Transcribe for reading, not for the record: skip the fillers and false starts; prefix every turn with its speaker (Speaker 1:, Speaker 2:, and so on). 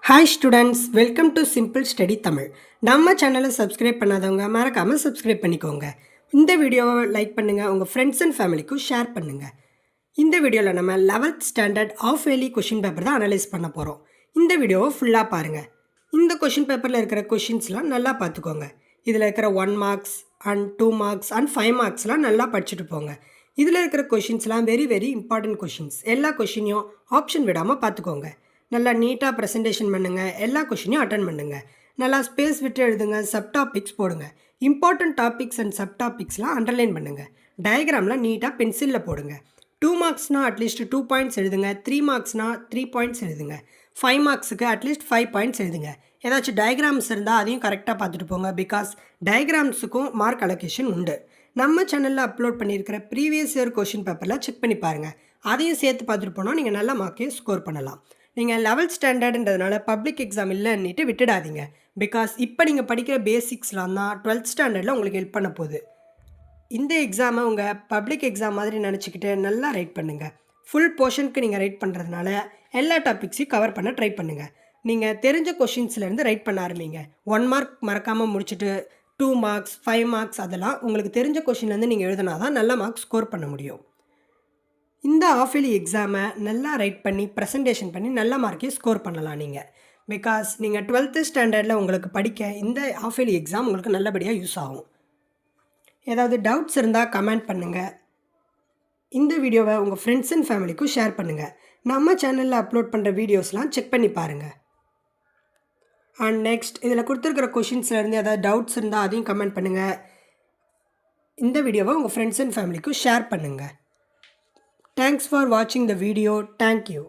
Speaker 1: Hi students, welcome to Simple Study Tamil. நம்ம சேனலை subscribe பண்ணாதவங்க மறக்காமல் சப்ஸ்கிரைப் பண்ணிக்கோங்க. இந்த வீடியோவை லைக் பண்ணுங்கள், உங்கள் ஃப்ரெண்ட்ஸ் அண்ட் ஃபேமிலிக்கும் ஷேர் பண்ணுங்கள். இந்த வீடியோவில் நம்ம 11th standard of yearly question paper தான் அனலைஸ் பண்ண போகிறோம். இந்த வீடியோவை ஃபுல்லாக பாருங்கள். இந்த கொஷின் பேப்பரில் இருக்கிற கொஷின்ஸ்லாம் நல்லா பார்த்துக்கோங்க. இதில் இருக்கிற 1 மார்க்ஸ் அண்ட் 2 மார்க்ஸ் அண்ட் 5 மார்க்ஸ்லாம் நல்லா படிச்சுட்டு போங்க. இதில் இருக்கிற கொஷின்ஸ்லாம் வெரி இம்பார்ட்டன்ட் கொஷின்ஸ். எல்லா கொஷினையும் ஆப்ஷன் விடாமல் பார்த்துக்கோங்க. நல்லா நீட்டாக ப்ரெசன்டேஷன் பண்ணுங்கள், எல்லா கொஷினையும் அட்டன் பண்ணுங்கள். நல்லா ஸ்பேஸ் விட்டு எழுதுங்க, சப்டாபிக்ஸ் போடுங்க. இம்பார்ட்டன்ட் டாபிக்ஸ் அண்ட் சப்டாபிக்ஸ்லாம் அண்டர்லைன் பண்ணுங்கள். டயக்ராம்லாம் நீட்டாக பென்சிலில் போடுங்க. 2 மார்க்ஸ்னால் அட்லீஸ்ட் 2 பாயிண்ட்ஸ் எழுதுங்க. 3 மார்க்ஸ்னால் 3 பாயிண்ட்ஸ் எழுதுங்க. 5 மார்க்ஸுக்கு அட்லீஸ்ட் 5 பாயிண்ட்ஸ் எழுதுங்க. ஏதாச்சும் டயக்ராம்ஸ் இருந்தால் அதையும் கரெக்டாக பார்த்துட்டு போங்க. பிகாஸ் டயக்ராம்ஸுக்கும் மார்க் அலோகேஷன் உண்டு. நம்ம சேனலில் அப்லோட் பண்ணியிருக்கிற ப்ரீவியஸ் இயர் கொஷின் பேப்பரில் செக் பண்ணி பாருங்கள். அதையும் சேர்த்து பார்த்துட்டு போனால் நீங்கள் நல்ல மார்க்கையும் ஸ்கோர் பண்ணலாம். நீங்கள் 11th ஸ்டாண்டர்டுன்றதுனால பப்ளிக் எக்ஸாம் இல்லைன்னுட்டு விட்டுடாதீங்க. பிகாஸ் இப்போ நீங்கள் படிக்கிற பேசிக்ஸ்லாம் தான் 12th ஸ்டாண்டர்டில் உங்களுக்கு ஹெல்ப் பண்ண போகுது. இந்த எக்ஸாமை உங்கள் பப்ளிக் எக்ஸாம் மாதிரி நினச்சிக்கிட்டு நல்லா ரைட் பண்ணுங்கள். ஃபுல் போர்ஷனுக்கு நீங்கள் ரைட் பண்ணுறதுனால எல்லா டாபிக்ஸையும் கவர் பண்ண ட்ரை பண்ணுங்கள். நீங்கள் தெரிஞ்ச கொஷின்ஸ்லேருந்து ரைட் பண்ண ஆரம்பிங்க. 1 மார்க் மறக்காமல் முடிச்சுட்டு 2 மார்க்ஸ் 5 மார்க்ஸ் அதெல்லாம் உங்களுக்கு தெரிஞ்ச கொஷின்லேருந்து நீங்கள் எழுதினா தான் நல்ல மார்க் ஸ்கோர் பண்ண முடியும். இந்த ஆஃப் இயர்லி எக்ஸாமை நல்லா ரைட் பண்ணி ப்ரெசன்டேஷன் பண்ணி நல்ல மார்க்கே ஸ்கோர் பண்ணலாம் நீங்கள். பிகாஸ் நீங்கள் 12th ஸ்டாண்டர்டில் உங்களுக்கு படிக்க இந்த ஆஃப் இயர்லி எக்ஸாம் உங்களுக்கு நல்லபடியாக யூஸ் ஆகும். ஏதாவது டவுட்ஸ் இருந்தால் கமெண்ட் பண்ணுங்கள். இந்த வீடியோவை உங்கள் ஃப்ரெண்ட்ஸ் அண்ட் ஃபேமிலிக்கும் ஷேர் பண்ணுங்கள். நம்ம சேனலில் அப்லோட் பண்ணுற வீடியோஸ்லாம் செக் பண்ணி பாருங்கள். அண்ட் நெக்ஸ்ட் இதில் கொடுத்துருக்கிற கொஷின்ஸ்லேருந்து ஏதாவது டவுட்ஸ் இருந்தால் அதையும் கமெண்ட் பண்ணுங்கள். இந்த வீடியோவை உங்கள் ஃப்ரெண்ட்ஸ் அண்ட் ஃபேமிலிக்கும் ஷேர் பண்ணுங்கள். Thanks for watching the video. Thank you.